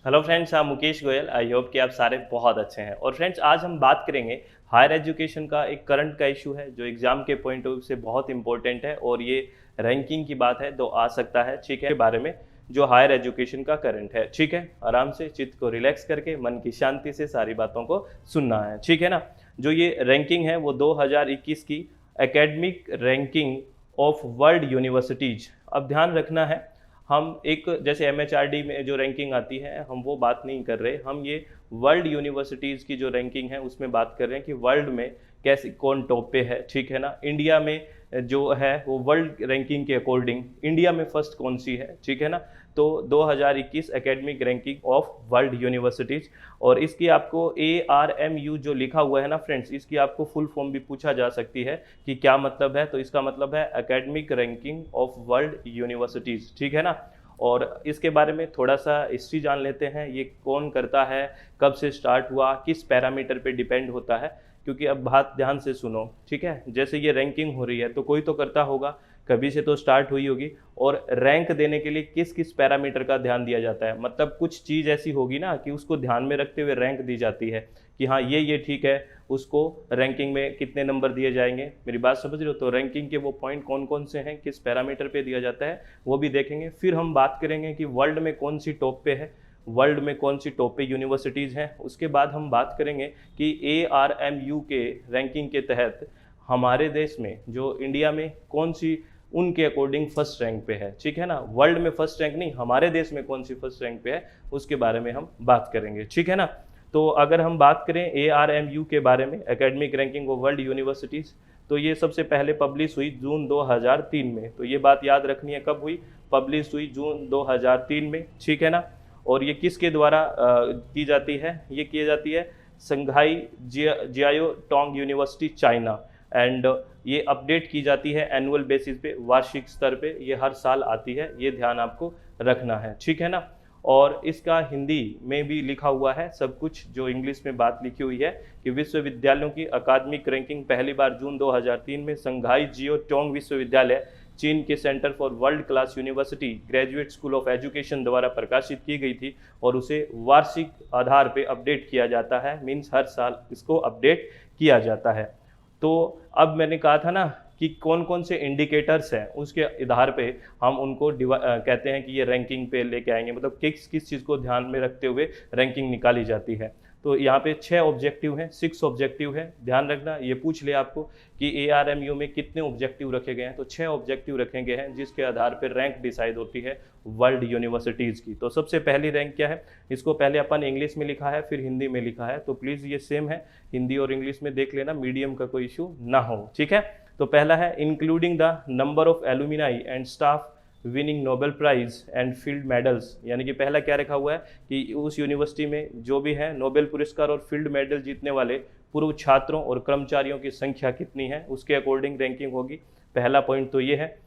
Hello friends, मैं Mukesh Goyal. I hope कि आप सारे बहुत अच्छे हैं। और फ्रेंड्स, आज हम बात करेंगे हायर एजुकेशन का एक करंट का इशू है जो एग्जाम के पॉइंट ऑफ व्यू से बहुत इंपॉर्टेंट है और ये रैंकिंग की बात है तो आ सकता है, ठीक है, बारे में जो हायर एजुकेशन का करंट है। ठीक है, आराम से चित्त को रिलैक्स करके मन की शांति से सारी बातों को सुनना है, ठीक है ना। जो ये रैंकिंग है वो 2021 की academic ranking of world universities. अब ध्यान रखना है, हम एक जैसे एमएचआरडी में जो रैंकिंग आती है हम वो बात नहीं कर रहे, हम ये वर्ल्ड यूनिवर्सिटीज़ की जो रैंकिंग है उसमें बात कर रहे हैं कि वर्ल्ड में कैसे कौन टॉप पे है, ठीक है ना। इंडिया में जो है वो वर्ल्ड रैंकिंग के अकॉर्डिंग इंडिया में फर्स्ट कौन सी है, ठीक है ना। तो 2021 academic ranking of world universities, और इसकी आपको ARMU जो लिखा हुआ है ना फ्रेंड्स, इसकी आपको फुल फॉर्म भी पूछा जा सकती है कि क्या मतलब है। तो इसका मतलब है academic ranking of world universities, ठीक है ना। और इसके बारे में थोड़ा सा हिस्ट्री जान लेते हैं, ये कौन करता है, कब से स्टार्ट हुआ, किस पैरामीटर पे डिपेंड होता है। क्योंकि अब बात ध्यान से सुनो, ठीक है। जैसे ये रैंकिंग हो रही है तो कोई तो करता होगा, कभी से तो स्टार्ट हुई होगी। और रैंक देने के लिए किस किस पैरामीटर का ध्यान दिया जाता है, मतलब कुछ चीज़ ऐसी होगी ना कि उसको ध्यान में रखते हुए रैंक दी जाती है कि हाँ ये ठीक है, उसको रैंकिंग में कितने नंबर दिए जाएंगे। मेरी बात समझ रहे हो। तो रैंकिंग के वो पॉइंट कौन कौन से हैं, किस पैरामीटर पे दिया जाता है, वो भी देखेंगे। फिर हम बात करेंगे कि वर्ल्ड में कौन सी टॉप पे है, वर्ल्ड में कौन सी टॉप पे यूनिवर्सिटीज़ हैं। उसके बाद हम बात करेंगे कि ARMU के रैंकिंग के तहत हमारे देश में जो इंडिया में कौन सी उनके अकॉर्डिंग फर्स्ट रैंक पे है, ठीक है ना। वर्ल्ड में फर्स्ट रैंक नहीं, हमारे देश में कौन सी फर्स्ट रैंक पे है उसके बारे में हम बात करेंगे, ठीक है ना। तो अगर हम बात करें ARMU के बारे में, academic ranking of world universities, तो ये सबसे पहले पब्लिश हुई जून 2003 में। तो ये बात याद रखनी है, कब हुई, पब्लिश हुई जून 2003 में, ठीक है ना। और ये किसके द्वारा की जाती है, ये की जाती है संघाई Xiao Tong university China. And ये अपडेट की जाती है एनुअल बेसिस पे, वार्षिक स्तर पे, ये हर साल आती है, ये ध्यान आपको रखना है, ठीक है ना। और इसका हिंदी में भी लिखा हुआ है सब कुछ, जो इंग्लिश में बात लिखी हुई है कि विश्वविद्यालयों की अकादमिक रैंकिंग पहली बार जून 2003 में संघाई जियो टोंग विश्वविद्यालय, चीन के centre for world class university graduate school of education द्वारा प्रकाशित की गई थी। और उसे वार्षिक आधार पे अपडेट किया जाता है, मीन्स हर साल इसको अपडेट किया जाता है। तो अब मैंने कहा था ना कि कौन कौन से इंडिकेटर्स हैं, उसके आधार पे हम उनको कहते हैं कि ये रैंकिंग पे लेके आएंगे, मतलब किस किस चीज़ को ध्यान में रखते हुए रैंकिंग निकाली जाती है। तो यहाँ पे 6 ऑब्जेक्टिव हैं, 6 ऑब्जेक्टिव है, ध्यान रखना। ये पूछ ले आपको कि ARMU में कितने ऑब्जेक्टिव रखे गए हैं, तो 6 ऑब्जेक्टिव रखे गए हैं जिसके आधार पर रैंक डिसाइड होती है वर्ल्ड यूनिवर्सिटीज़ की। तो सबसे पहली रैंक क्या है, इसको पहले अपन इंग्लिश में लिखा है फिर हिंदी में लिखा है, तो प्लीज़ ये सेम है, हिंदी और इंग्लिश में देख लेना, मीडियम का कोई इशू ना हो, ठीक है। तो पहला है including the number of alumni and staff winning Nobel prize and field medals. यानी कि पहला क्या रखा हुआ है कि उस यूनिवर्सिटी में जो भी है नोबेल पुरस्कार और फील्ड मेडल जीतने वाले पूर्व छात्रों और कर्मचारियों की संख्या कितनी है, उसके अकॉर्डिंग रैंकिंग होगी। पहला पॉइंट तो ये है।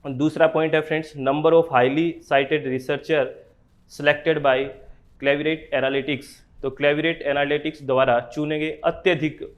दूसरा पॉइंट है friends, number of highly cited researcher selected by Clarivate analytics. तो क्लेविरेट एनालिटिक्स द्वारा चुने गए अत्यधिक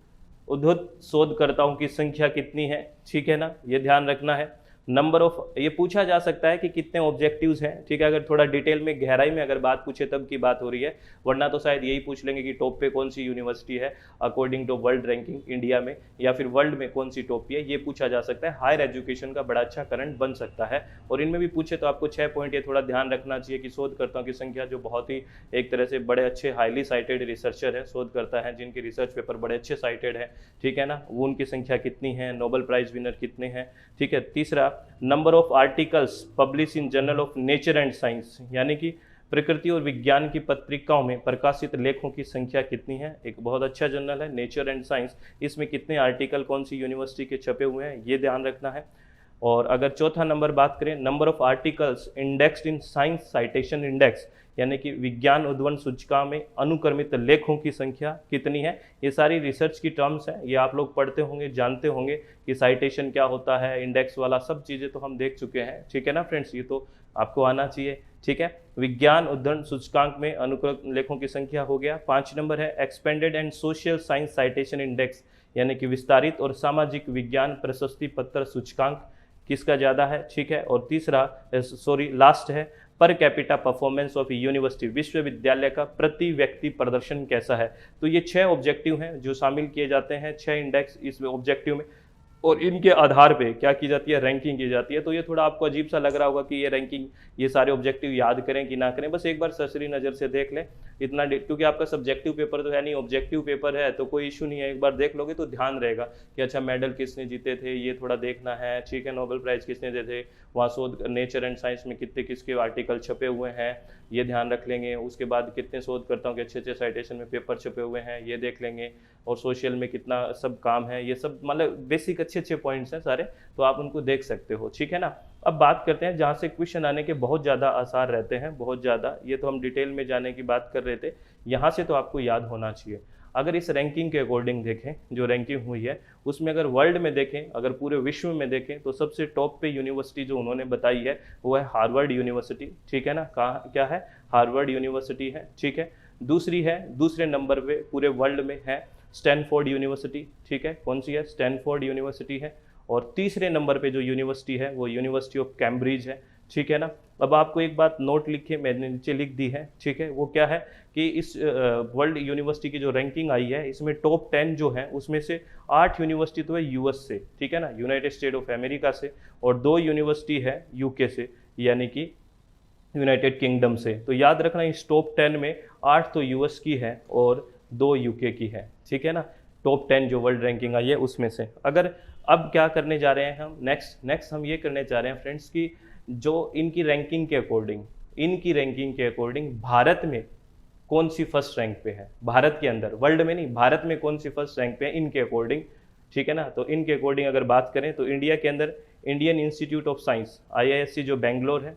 उद्धृत शोधकर्ताओं की संख्या कितनी है, ठीक है ना, ये ध्यान रखना है। नंबर ऑफ, ये पूछा जा सकता है कि कितने ऑब्जेक्टिव्स हैं, ठीक है। अगर थोड़ा डिटेल में गहराई में अगर बात पूछे तब की बात हो रही है, वरना तो शायद यही पूछ लेंगे कि टॉप पे कौन सी यूनिवर्सिटी है according to world ranking India में, या फिर वर्ल्ड में कौन सी टॉप पे है, ये पूछा जा सकता है। हायर एजुकेशन का बड़ा अच्छा करंट बन सकता है। और इनमें भी पूछे तो आपको 6 पॉइंट ये थोड़ा ध्यान रखना चाहिए कि शोधकर्ताओं की संख्या जो बहुत ही एक तरह से बड़े अच्छे हाईली साइटेड रिसर्चर है, शोधकर्ता हैं जिनके रिसर्च पेपर बड़े अच्छे साइटेड हैं, ठीक है ना, वो उनकी संख्या कितनी है, नोबेल प्राइज विनर कितने हैं, ठीक है। तीसरा, number of articles publish in journal of nature and science, यानी कि प्रकृति और विज्ञान की पत्रिकाओं में प्रकाशित लेखों की संख्या कितनी है। एक बहुत अच्छा जर्नल है नेचर एंड साइंस, इसमें कितने आर्टिकल कौन सी यूनिवर्सिटी के छपे हुए हैं, ये ध्यान रखना है। और अगर चौथा नंबर बात करें, number of articles indexed in science citation index, यानी कि विज्ञान उद्वन सूचकांक में अनुक्रमित लेखों की संख्या कितनी है। ये सारी रिसर्च की टर्म्स हैं, ये आप लोग पढ़ते होंगे, जानते होंगे कि साइटेशन क्या होता है, इंडेक्स वाला सब चीज़ें तो हम देख चुके हैं, ठीक है ना फ्रेंड्स, ये तो आपको आना चाहिए, ठीक है। विज्ञान उद्वन सूचकांक में अनुक्रमित लेखों की संख्या हो गया। 5 नंबर है expanded and social science citation index, यानी कि विस्तारित और सामाजिक विज्ञान प्रशस्ति पत्र सूचकांक किसका ज़्यादा है, ठीक है। और तीसरा लास्ट है per capita performance of university, विश्वविद्यालय का प्रति व्यक्ति प्रदर्शन कैसा है। तो ये 6 ऑब्जेक्टिव हैं जो शामिल किए जाते हैं, 6 इंडेक्स इस ऑब्जेक्टिव में, और इनके आधार पे क्या की जाती है, रैंकिंग की जाती है। तो ये थोड़ा आपको अजीब सा लग रहा होगा कि ये रैंकिंग, ये सारे ऑब्जेक्टिव याद करें कि ना करें, बस एक बार सरसरी नज़र से देख लें इतना, क्योंकि आपका सब्जेक्टिव पेपर तो है नहीं, ऑब्जेक्टिव पेपर है, तो कोई इशू नहीं है। एक बार देख लोगे तो ध्यान रहेगा कि अच्छा मेडल किसने जीते थे, ये थोड़ा देखना है, ठीक है, नोबेल प्राइज़ किसने दे थे, वहाँ शोध नेचर एंड साइंस में कितने किसके आर्टिकल छपे हुए हैं, ये ध्यान रख लेंगे। उसके बाद कितने शोधकर्ताओं के अच्छे अच्छे साइटेशन में पेपर छपे हुए हैं, ये देख लेंगे। और सोशल में कितना सब काम है, ये सब मतलब बेसिक अच्छे अच्छे पॉइंट्स हैं सारे, तो आप उनको देख सकते हो, ठीक है ना। अब बात करते हैं जहाँ से क्वेश्चन आने के बहुत ज़्यादा आसार रहते हैं, बहुत ज़्यादा, ये तो हम डिटेल में जाने की बात कर रहे थे। यहाँ से तो आपको याद होना चाहिए। अगर इस रैंकिंग के अकॉर्डिंग देखें, जो रैंकिंग हुई है उसमें अगर वर्ल्ड में देखें, अगर पूरे विश्व में देखें, तो सबसे टॉप पे यूनिवर्सिटी जो उन्होंने बताई है वो है हार्वर्ड यूनिवर्सिटी, ठीक है ना। कहाँ क्या है, हार्वर्ड यूनिवर्सिटी है, ठीक है। दूसरी है, दूसरे नंबर पे पूरे वर्ल्ड में है स्टैनफोर्ड यूनिवर्सिटी, ठीक है। कौन सी है, स्टैनफोर्ड यूनिवर्सिटी है। और तीसरे नंबर पे जो यूनिवर्सिटी है वो यूनिवर्सिटी ऑफ कैम्ब्रिज है, ठीक है ना। अब आपको एक बात नोट लिखे, मैंने नीचे लिख दी है, ठीक है। वो क्या है कि इस वर्ल्ड यूनिवर्सिटी की जो रैंकिंग आई है इसमें टॉप 10 जो है उसमें से 8 यूनिवर्सिटी तो है यूएस से, ठीक है ना, यूनाइटेड स्टेट ऑफ अमेरिका से, और 2 यूनिवर्सिटी है यूके से, यानी कि यूनाइटेड किंगडम से। तो याद रखना इस टॉप 10 में 8 तो यूएस की है और 2 यूके की है, ठीक है ना। टॉप 10 जो वर्ल्ड रैंकिंग आई है उसमें से। अगर अब क्या करने जा रहे हैं हम, नेक्स्ट हम ये करने जा रहे हैं फ्रेंड्स कि जो इनकी रैंकिंग के अकॉर्डिंग भारत में कौन सी फर्स्ट रैंक पे है, भारत के अंदर, वर्ल्ड में नहीं, भारत में कौन सी फर्स्ट रैंक पे है इनके अकॉर्डिंग, ठीक है ना। तो इनके अकॉर्डिंग अगर बात करें तो इंडिया के अंदर Indian institute of science IISc जो बेंगलोर है,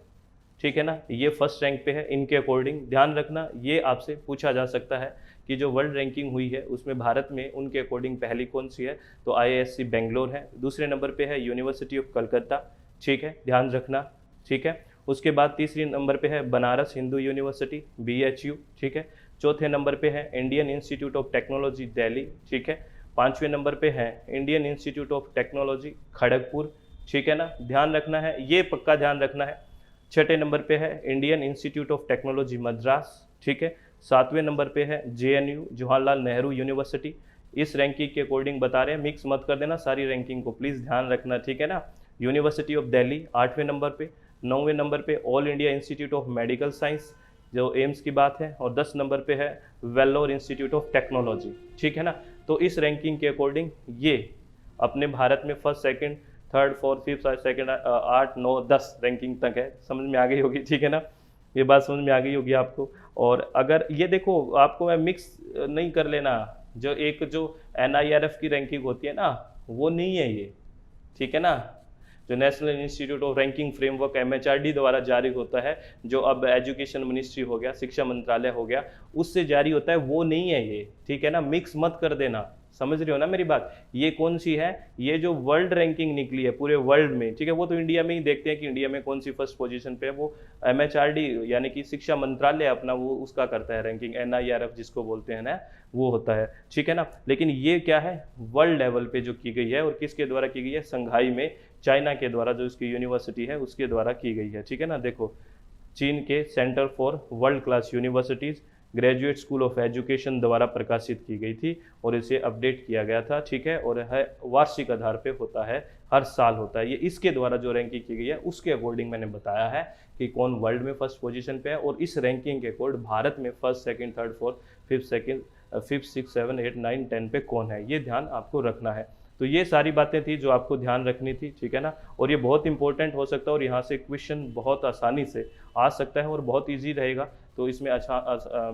ठीक है ना, ये फर्स्ट रैंक पे है इनके अकॉर्डिंग। ध्यान रखना ये आपसे पूछा जा सकता है कि जो वर्ल्ड रैंकिंग हुई है उसमें भारत में उनके अकॉर्डिंग पहली कौन सी है, तो IISc बेंगलोर है। दूसरे नंबर पे है यूनिवर्सिटी ऑफ कलकत्ता, ठीक है, ध्यान रखना, ठीक है। उसके बाद तीसरी नंबर पे है बनारस हिंदू यूनिवर्सिटी BHU, ठीक है। चौथे नंबर पे है Indian institute of technology Delhi, ठीक है। 5वें नंबर पे है Indian institute of technology Kharagpur, ठीक है ना, ध्यान रखना है, ये पक्का ध्यान रखना है। 6ठे नंबर पे है Indian institute of technology Madras, ठीक है। 7वें नंबर पे है JNU जवाहरलाल नेहरू यूनिवर्सिटी। इस रैंकिंग के अकॉर्डिंग बता रहे हैं, मिक्स मत कर देना सारी रैंकिंग को, प्लीज़ ध्यान रखना, ठीक है ना। यूनिवर्सिटी ऑफ दिल्ली 8वें नंबर पे। 9वें नंबर पे all India institute of medical science जो एम्स की बात है, और 10 नंबर पे है वेल्लोर इंस्टीट्यूट ऑफ टेक्नोलॉजी, ठीक है ना। तो इस रैंकिंग के अकॉर्डिंग ये अपने भारत में first, second, third, fourth, fifth, second, 8, 9, 10 ranking तक है, समझ में आ गई होगी, ठीक है ना, ये बात समझ में आ गई होगी आपको। और अगर ये देखो, आपको मैं मिक्स नहीं कर लेना, जो NIRF की रैंकिंग होती है ना वो नहीं है ये, ठीक है ना। जो national institute of ranking framework MHRD द्वारा जारी होता है, जो अब एजुकेशन मिनिस्ट्री हो गया, शिक्षा मंत्रालय हो गया, उससे जारी होता है, वो नहीं है ये, ठीक है ना। मिक्स मत कर देना, समझ रहे हो ना मेरी बात। ये कौन सी है, ये जो वर्ल्ड रैंकिंग निकली है पूरे वर्ल्ड में, ठीक है, वो तो इंडिया में ही देखते हैं कि इंडिया में कौन सी फर्स्ट पोजीशन पे है, वो MHRD यानी कि शिक्षा मंत्रालय अपना वो उसका करता है रैंकिंग, NIRF जिसको बोलते हैं ना, वो होता है, ठीक है ना। लेकिन ये क्या है, वर्ल्ड लेवल पे जो की गई है, और किसके द्वारा की गई है, संघाई में चाइना के द्वारा जो इसकी यूनिवर्सिटी है उसके द्वारा की गई है, ठीक है ना। देखो, चीन के centre for world class universities graduate school of education द्वारा प्रकाशित की गई थी, और इसे अपडेट किया गया था, ठीक है, और है वार्षिक आधार पे होता है, हर साल होता है ये। इसके द्वारा जो रैंकिंग की गई है उसके अकॉर्डिंग मैंने बताया है कि कौन वर्ल्ड में फर्स्ट पोजीशन पे है, और इस रैंकिंग के अकॉर्ड भारत में first, second, third, fourth, fifth, 6, 7, 8, 9, 10 पे कौन है, ये ध्यान आपको रखना है। तो ये सारी बातें थी जो आपको ध्यान रखनी थी, ठीक है ना। और ये बहुत इंपॉर्टेंट हो सकता है, और यहाँ से क्वेश्चन बहुत आसानी से आ सकता है और बहुत ईजी रहेगा, तो इसमें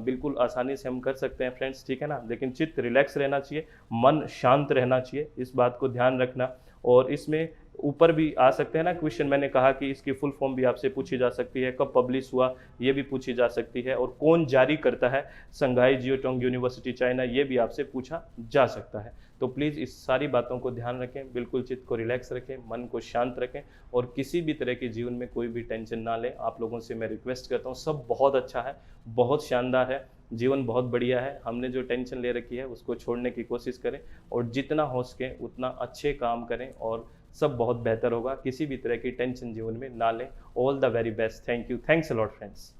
बिल्कुल आसानी से हम कर सकते हैं फ्रेंड्स, ठीक है ना। लेकिन चित्त रिलैक्स रहना चाहिए, मन शांत रहना चाहिए, इस बात को ध्यान रखना। और इसमें ऊपर भी आ सकते हैं ना क्वेश्चन, मैंने कहा कि इसकी फुल फॉर्म भी आपसे पूछी जा सकती है, कब पब्लिश हुआ ये भी पूछी जा सकती है, और कौन जारी करता है, संघाई जियोटोंग यूनिवर्सिटी चाइना, ये भी आपसे पूछा जा सकता है। तो प्लीज़ इस सारी बातों को ध्यान रखें, बिल्कुल चित्त को रिलैक्स रखें, मन को शांत रखें, और किसी भी तरह के जीवन में कोई भी टेंशन ना लें। आप लोगों से मैं रिक्वेस्ट करता हूँ, सब बहुत अच्छा है, बहुत शानदार है, जीवन बहुत बढ़िया है। हमने जो टेंशन ले रखी है उसको छोड़ने की कोशिश करें, और जितना हो सके उतना अच्छे काम करें, और सब बहुत बेहतर होगा। किसी भी तरह की टेंशन जीवन में ना लें। All the very best. Thank you. Thanks a lot friends.